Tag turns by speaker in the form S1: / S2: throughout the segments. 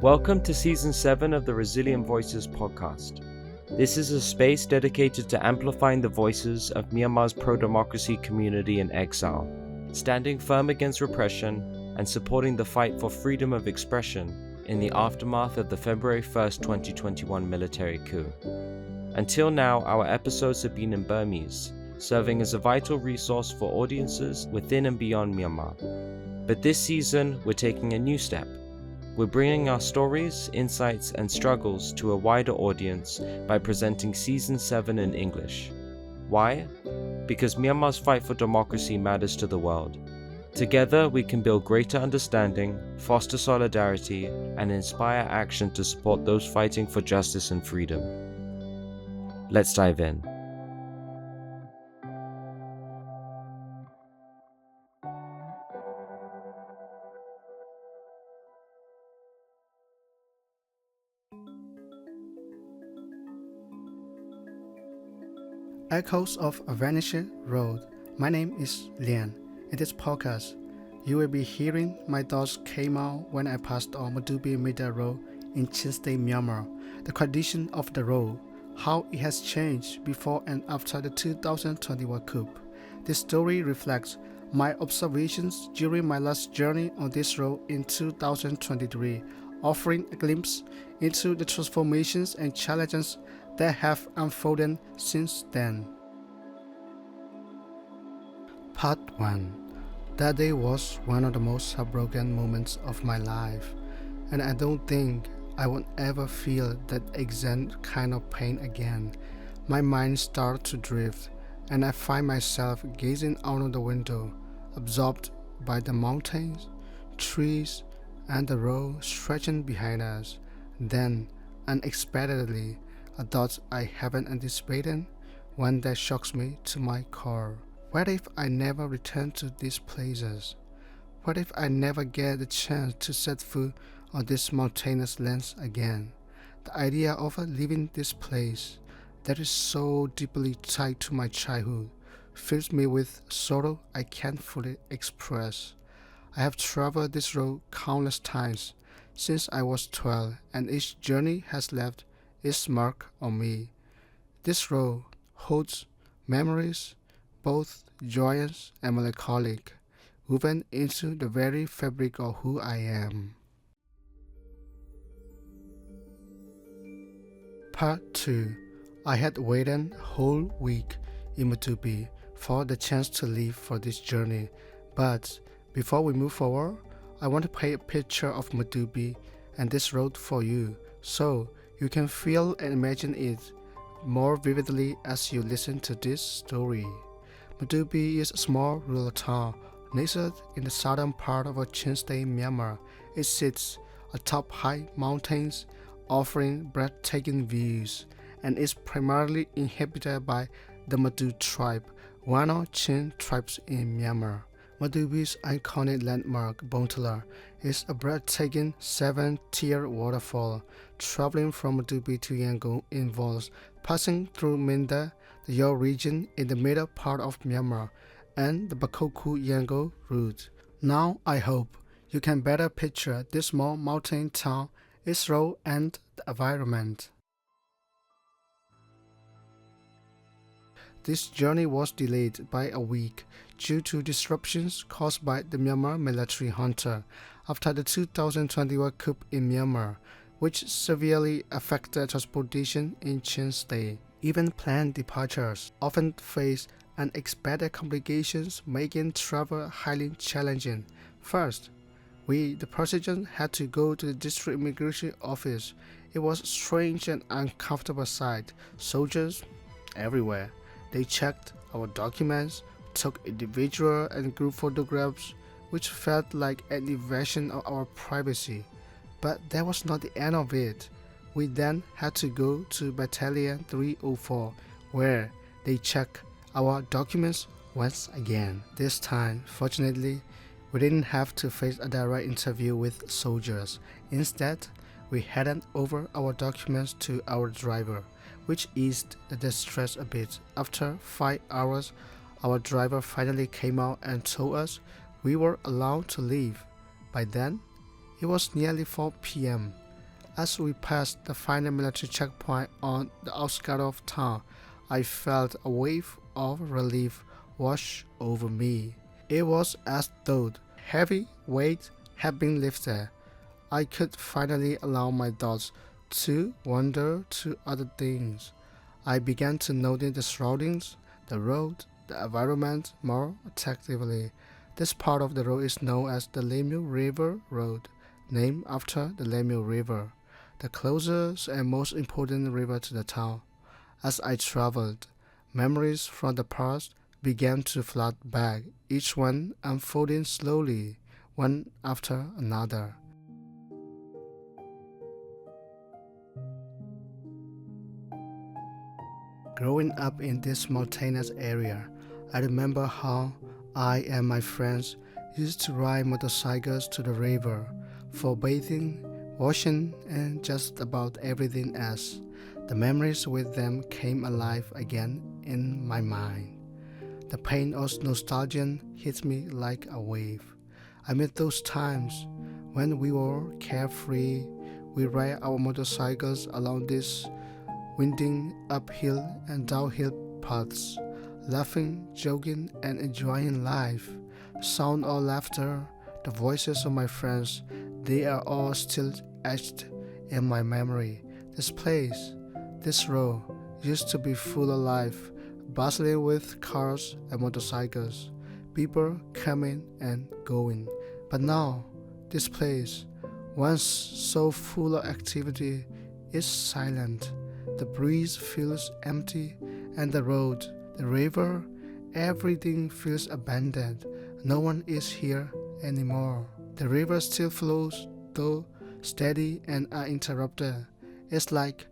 S1: Welcome to Season 7 of the Resilient Voices podcast. This is a space dedicated to amplifying the voices of Myanmar's pro-democracy community in exile, standing firm against repression and supporting the fight for freedom of expression in the aftermath of the February 1st, 2021 military coup. Until now, our episodes have been in Burmese, serving as a vital resource for audiences within and beyond Myanmar. But this season, we're taking a new step. We're bringing our stories, insights, and struggles to a wider audience by presenting Season 7 in English. Why? Because Myanmar's fight for democracy matters to the world. Together, we can build greater understanding, foster solidarity, and inspire action to support those fighting for justice and freedom. Let's dive in.
S2: Echoes of a Vanishing Road. My name is Lian. In this podcast, you will be hearing my thoughts came out when I passed on Madubi Middle Road in Chinstay, Myanmar, the condition of the road, how it has changed before and after the 2021 coup. This story reflects my observations during my last journey on this road in 2023, offering a glimpse into the transformations and challenges that have unfolded since then. Part 1. That day was one of the most heartbroken moments of my life, and I don't think I would ever feel that exact kind of pain again. My mind starts to drift, and I find myself gazing out of the window, absorbed by the mountains, trees, and the road stretching behind us. Then, unexpectedly, a thought I haven't anticipated, one that shocks me to my core. What if I never return to these places? What if I never get the chance to set foot on this mountainous lands again? The idea of leaving this place that is so deeply tied to my childhood fills me with sorrow I can't fully express. I have traveled this road countless times since I was 12, and each journey has left its mark on me. This road holds memories, both joyous and melancholic, woven into the very fabric of who I am. Part 2. I had waited a whole week in Madubi for the chance to leave for this journey, but before we move forward, I want to paint a picture of Madubi and this road for you, so you can feel and imagine it more vividly as you listen to this story. Madubi is a small rural town nestled in the southern part of Chinstay, Myanmar. It sits atop high mountains, offering breathtaking views, and is primarily inhabited by the Madu tribe, one of Chin tribes in Myanmar. Madubi's iconic landmark, Bontala, is a breathtaking 7-tier waterfall. Traveling from Madubi to Yangon involves passing through Minda, the Yao region in the middle part of Myanmar, and the Bakoku-Yangon route. Now I hope you can better picture this small mountain town, its role, and the environment. This journey was delayed by a week due to disruptions caused by the Myanmar military junta after the 2021 coup in Myanmar, which severely affected transportation in Chinstay. Even planned departures often face unexpected complications, making travel highly challenging. First, we, the president, had to go to the district immigration office. It was a strange and uncomfortable sight. Soldiers everywhere. They checked our documents, took individual and group photographs, which felt like an invasion of our privacy. But that was not the end of it. We then had to go to Battalion 304, where they checked our documents once again. This time, fortunately, we didn't have to face a direct interview with soldiers. Instead, we handed over our documents to our driver, which eased the stress a bit. After 5 hours our driver finally came out and told us we were allowed to leave. By then, it was nearly 4 p.m. As we passed the final military checkpoint on the outskirts of town, I felt a wave of relief wash over me. It was as though heavy weight had been lifted. I could finally allow my thoughts to wander to other things. I began to notice the surroundings, the road, the environment more attractively. This part of the road is known as the Lemur River Road, named after the Lemur River, the closest and most important river to the town. As I traveled, memories from the past began to flood back, each one unfolding slowly, one after another. Growing up in this mountainous area, I remember how I and my friends used to ride motorcycles to the river for bathing, washing, and just about everything else. The memories with them came alive again in my mind. The pain of nostalgia hit me like a wave. I miss those times when we were carefree. We ride our motorcycles along these winding uphill and downhill paths, laughing, joking, and enjoying life. The sound of laughter, the voices of my friends, they are all still etched in my memory. This place, this road, used to be full of life, bustling with cars and motorcycles, people coming and going. But now, this place, once so full of activity, is silent. The breeze feels empty, and the road, the river, everything feels abandoned. No one is here anymore. The river still flows, though steady and uninterrupted. It's like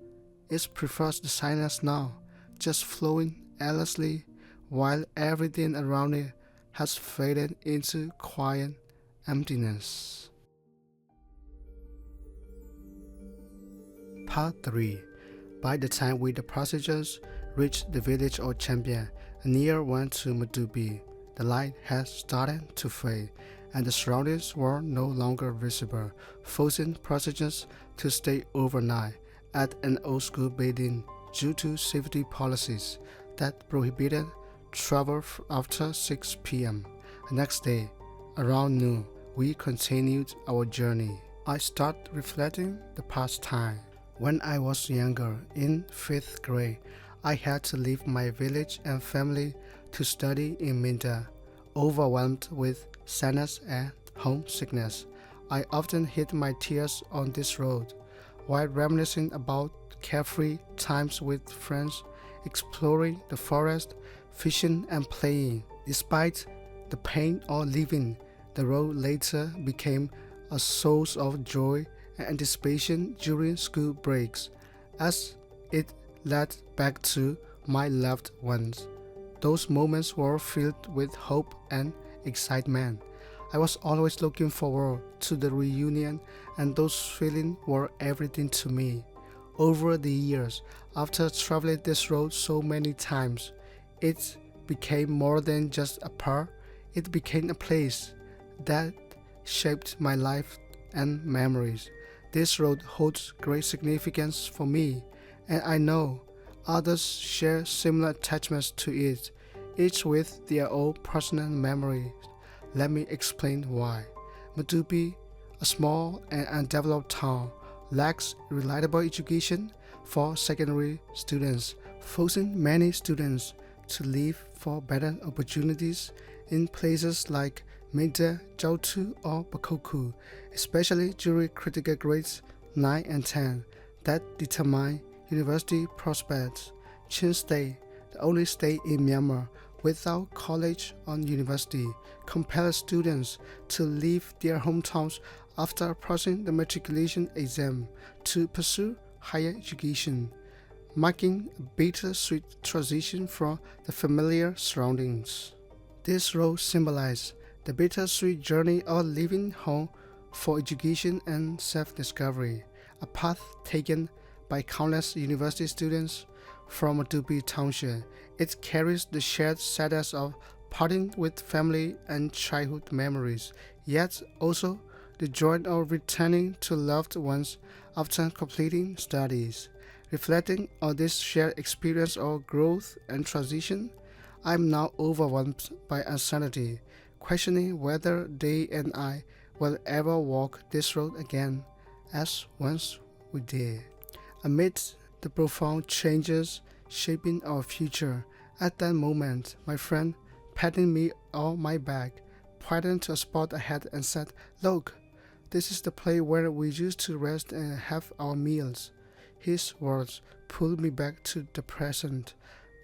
S2: it prefers the silence now, just flowing endlessly, while everything around it has faded into quiet emptiness. Part 3. By the time we the passengers reached the village of Champion, a near one to Madubi, the light had started to fade, and the surroundings were no longer visible, forcing passengers to stay overnight at an old-school building due to safety policies that prohibited travel after 6 p.m. The next day, around noon, we continued our journey. I started reflecting the past time. When I was younger, in 5th grade, I had to leave my village and family to study in Minda. Overwhelmed with sadness and homesickness, I often hid my tears on this road, while reminiscing about carefree times with friends, exploring the forest, fishing and playing. Despite the pain of leaving, the road later became a source of joy and anticipation during school breaks, as it led back to my loved ones. Those moments were filled with hope and excitement. I was always looking forward to the reunion, and those feelings were everything to me. Over the years, after traveling this road so many times, it became more than just a part. It became a place that shaped my life and memories. This road holds great significance for me, and I know others share similar attachments to it, each with their own personal memories. Let me explain why. Madubi, a small and undeveloped town, lacks reliable education for secondary students, forcing many students to leave for better opportunities in places like Minda, Jiaotu, or Bakoku, especially during critical grades 9 and 10 that determine university prospects. Chin State, the only state in Myanmar without college or university, compels students to leave their hometowns after passing the matriculation exam to pursue higher education, marking a bittersweet transition from the familiar surroundings. This road symbolizes the bittersweet journey of leaving home for education and self-discovery, a path taken by countless university students from Madubi Township. It carries the shared sadness of parting with family and childhood memories, yet also the joy of returning to loved ones after completing studies. Reflecting on this shared experience of growth and transition, I am now overwhelmed by uncertainty, questioning whether they and I will ever walk this road again, as once we did. Amidst the profound changes shaping our future, at that moment, my friend, patting me on my back, pointed to a spot ahead and said, "Look, this is the place where we used to rest and have our meals." His words pulled me back to the present,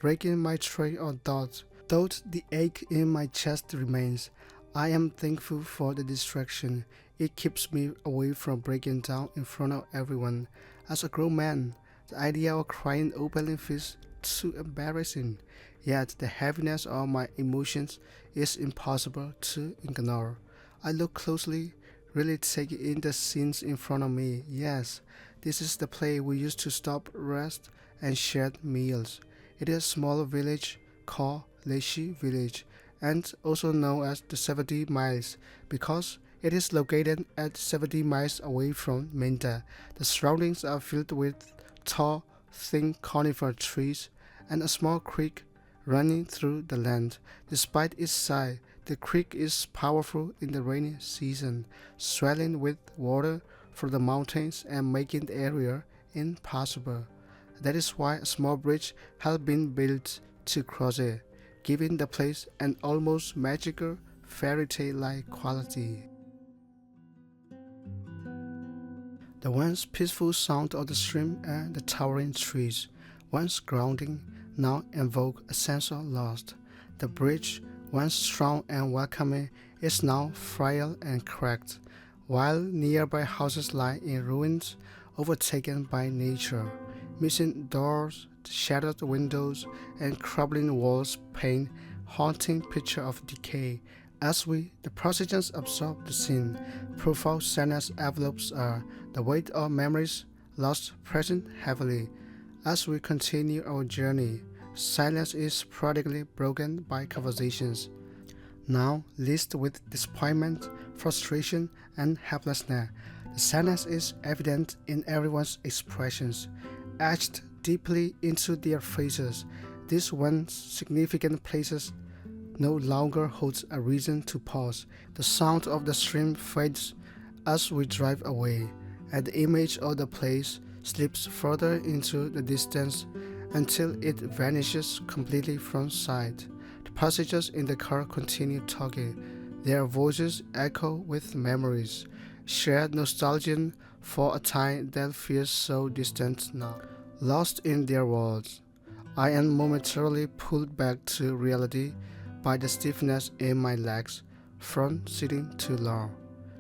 S2: breaking my train of thought. Though the ache in my chest remains, I am thankful for the distraction. It keeps me away from breaking down in front of everyone. As a grown man, the idea of crying openly feels too embarrassing. Yet the heaviness of my emotions is impossible to ignore. I look closely, really taking in the scenes in front of me. Yes, this is the place we used to stop, rest, and share meals. It is a small village called Leishi Village, and also known as the 70 Miles, because it is located at 70 miles away from Minda. The surroundings are filled with tall, thin conifer trees and a small creek running through the land. Despite its size, the creek is powerful in the rainy season, swelling with water from the mountains and making the area impassable. That is why a small bridge has been built to cross it, giving the place an almost magical fairy tale-like quality. The once peaceful sound of the stream and the towering trees, once grounding, now evoke a sense of loss. The bridge, once strong and welcoming, is now frail and cracked, while nearby houses lie in ruins, overtaken by nature. Missing doors, shattered windows, and crumbling walls paint haunting picture of decay. As we, the processions, absorb the scene, profound sadness envelopes us, the weight of memories lost present heavily. As we continue our journey, silence is prodigally broken by conversations, now laced with disappointment, frustration, and helplessness. The sadness is evident in everyone's expressions, etched deeply into their faces. These once significant places no longer holds a reason to pause. The sound of the stream fades as we drive away, and the image of the place slips further into the distance until it vanishes completely from sight. The passengers in the car continue talking. Their voices echo with memories, shared nostalgia for a time that feels so distant now. Lost in their worlds, I am momentarily pulled back to reality by the stiffness in my legs from sitting too long.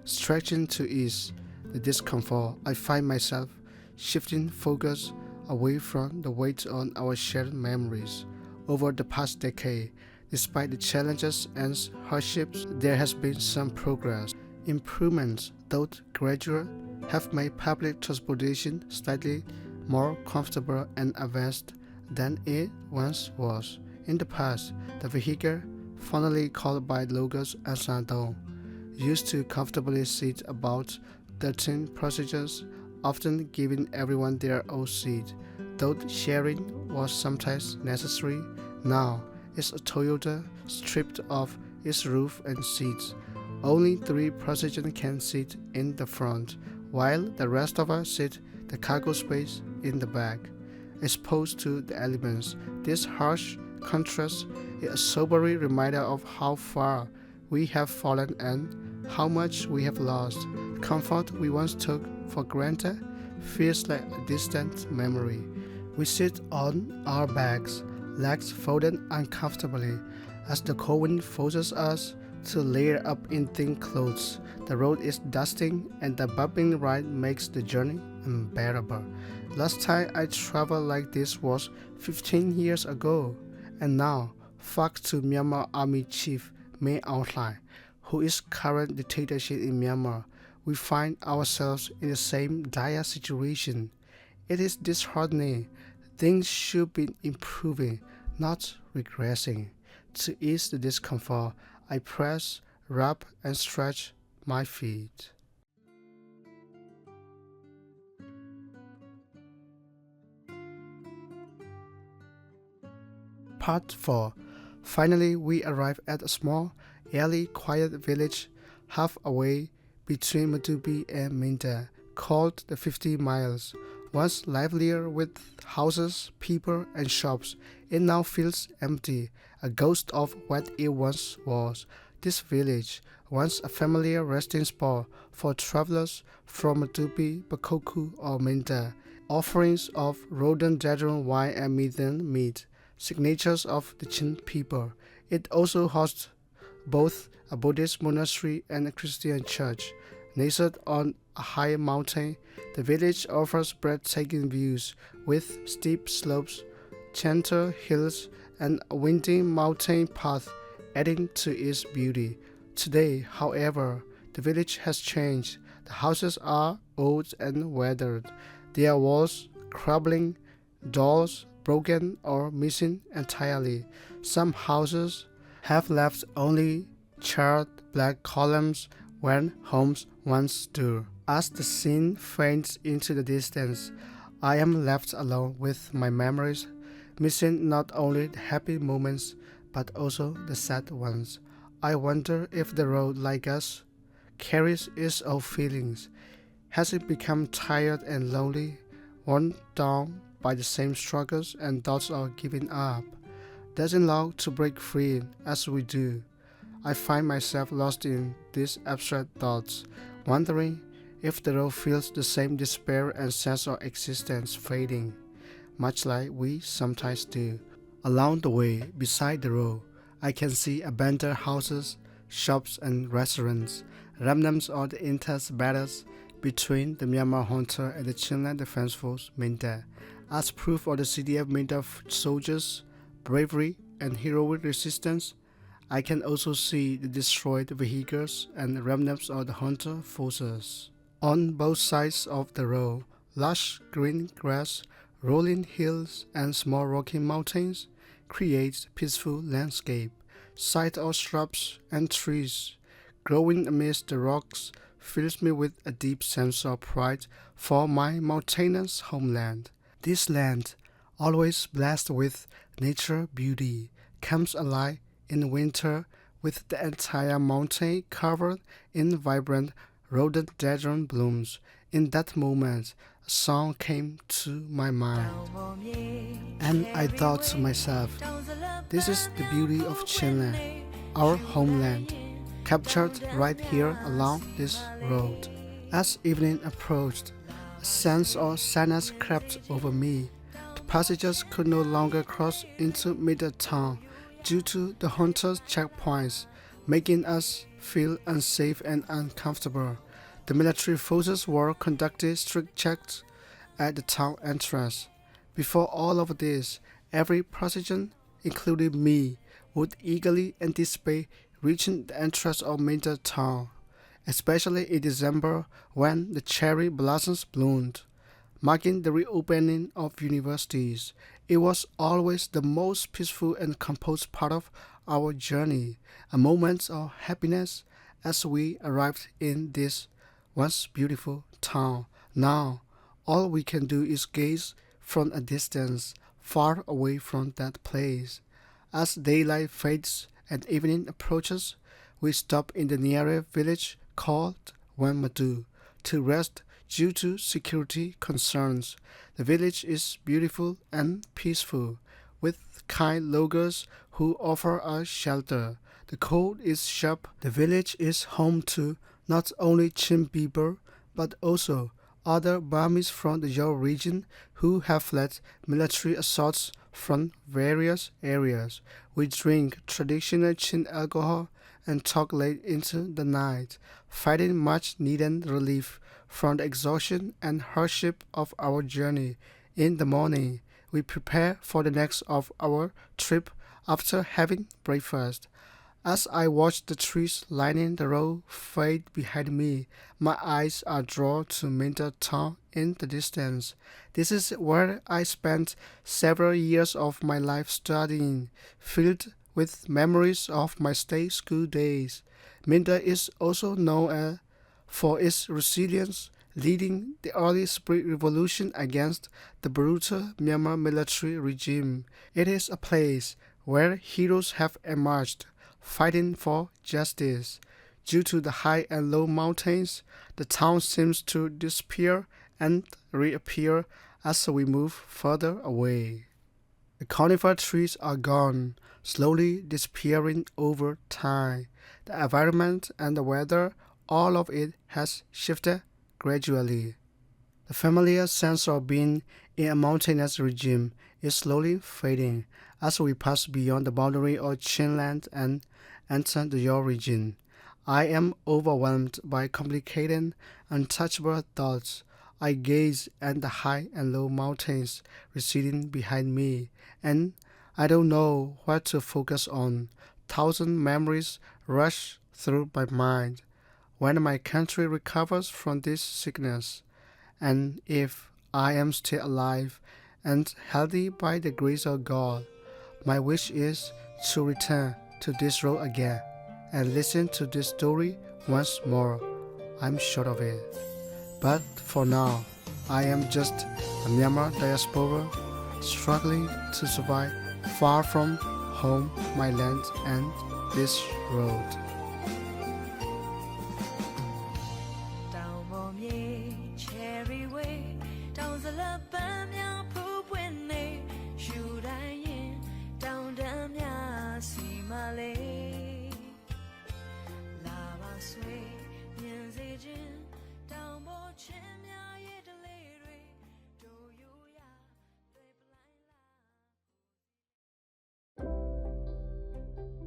S2: Stretching to ease the discomfort, I find myself shifting focus away from the weight on our shared memories. Over the past decade, despite the challenges and hardships, there has been some progress. Improvements, though gradual, have made public transportation slightly more comfortable and advanced than it once was. In the past, the vehicle, formerly called by locals Asandong, used to comfortably seat about 13 passengers, often giving everyone their own seat. Though sharing was sometimes necessary, now it's a Toyota stripped of its roof and seats. Only 3 passengers can sit in the front, while the rest of us sit the cargo space in the back. Exposed to the elements, this harsh contrast is a sobering reminder of how far we have fallen and how much we have lost. The comfort we once took for granted feels like a distant memory. We sit on our backs, legs folded uncomfortably, as the cold wind forces us to layer up in thin clothes. The road is dusty, and the bumping ride makes the journey unbearable. Last time I traveled like this was 15 years ago, and now, thanks to Myanmar Army Chief Min Aung Hlaing, who is current dictatorship in Myanmar, we find ourselves in the same dire situation. It is disheartening. Things should be improving, not regressing. To ease the discomfort, I press, rub, and stretch my feet. Part 4. Finally, we arrive at a small, airy, quiet village half away between Madubi and Minda, called the 50 Miles. Once livelier with houses, people, and shops, it now feels empty, a ghost of what it once was. This village, once a familiar resting spot for travelers from Madubi, Bakoku, or Minda, offerings of rhododendron wine and mutton meat, signatures of the Chin people. It also hosts both a Buddhist monastery and a Christian church. Nestled on a high mountain, the village offers breathtaking views with steep slopes, gentle hills, and a winding mountain path adding to its beauty. Today, however, the village has changed. The houses are old and weathered, their walls crumbling, doors broken or missing entirely. Some houses have left only charred black columns when homes once stood. As the scene fades into the distance, I am left alone with my memories, missing not only the happy moments but also the sad ones. I wonder if the road, like us, carries its own feelings. Has it become tired and lonely, worn down by the same struggles and thoughts of giving up? Does it long to break free as we do? I find myself lost in these abstract thoughts, wondering if the road feels the same despair and sense of existence fading, much like we sometimes do. Along the way, beside the road, I can see abandoned houses, shops and restaurants, remnants of the intense battles between the Myanmar junta and the Chinland Defense Force Minda, as proof of the CDF Minda soldiers' bravery and heroic resistance. I can also see the destroyed vehicles and remnants of the junta forces. On both sides of the road, lush green grass, rolling hills, and small rocky mountains create peaceful landscape. Sight of shrubs and trees growing amidst the rocks fills me with a deep sense of pride for my mountainous homeland. This land, always blessed with nature beauty, comes alive in winter with the entire mountain covered in vibrant rhododendron blooms. In that moment, a song came to my mind, and I thought to myself, this is the beauty of Chinland, our homeland, captured right here along this road. As evening approached, a sense of sadness crept over me. The passengers could no longer cross into mid-town due to the junta's checkpoints, making us feel unsafe and uncomfortable. The military forces were conducting strict checks at the town entrance. Before all of this, every passenger, including me, would eagerly anticipate reaching the entrance of major town, especially in December when the cherry blossoms bloomed, marking the reopening of universities. It was always the most peaceful and composed part of our journey, a moment of happiness as we arrived in this once beautiful town. Now, all we can do is gaze from a distance, far away from that place. As daylight fades and evening approaches, we stop in the nearest village called Wanmadu to rest due to security concerns. The village is beautiful and peaceful, with kind locals who offer us shelter. The cold is sharp. The village is home to not only Chin people, but also other Burmese from the Yao region who have fled military assaults from various areas. We drink traditional Chin alcohol and talk late into the night, finding much needed relief from the exhaustion and hardship of our journey. In the morning, we prepare for the next of our trip after having breakfast. As I watch the trees lining the road fade behind me, my eyes are drawn to Minter Town in the distance. This is where I spent several years of my life studying, filled with memories of my state school days. Minter is also known for its resilience, leading the early spring revolution against the brutal Myanmar military regime. It is a place where heroes have emerged, fighting for justice. Due to the high and low mountains, the town seems to disappear and reappear as we move further away. The conifer trees are gone, slowly disappearing over time. The environment and the weather, all of it has shifted gradually. The familiar sense of being in a mountainous regime is slowly fading as we pass beyond the boundary of Chinland and enter the Yor region. I am overwhelmed by complicated, untouchable thoughts. I gaze at the high and low mountains receding behind me, and I don't know what to focus on. Thousand memories rush through my mind. When my country recovers from this sickness, and if I am still alive and healthy by the grace of God, my wish is to return to this road again and listen to this story once more. I'm sure of it. But for now, I am just a Myanmar diaspora struggling to survive far from home, my land, and this road.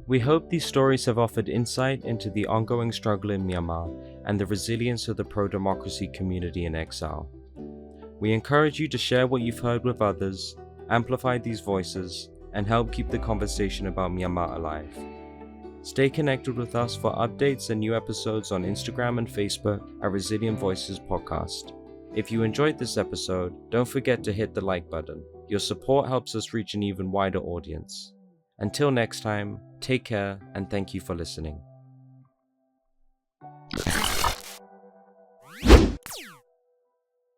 S1: We hope these stories have offered insight into the ongoing struggle in Myanmar and the resilience of the pro-democracy community in exile. We encourage you to share what you've heard with others, amplify these voices, and help keep the conversation about Myanmar alive. Stay connected with us for updates and new episodes on Instagram and Facebook at Resilient Voices Podcast. If you enjoyed this episode, don't forget to hit the like button. Your support helps us reach an even wider audience. Until next time, take care and thank you for listening.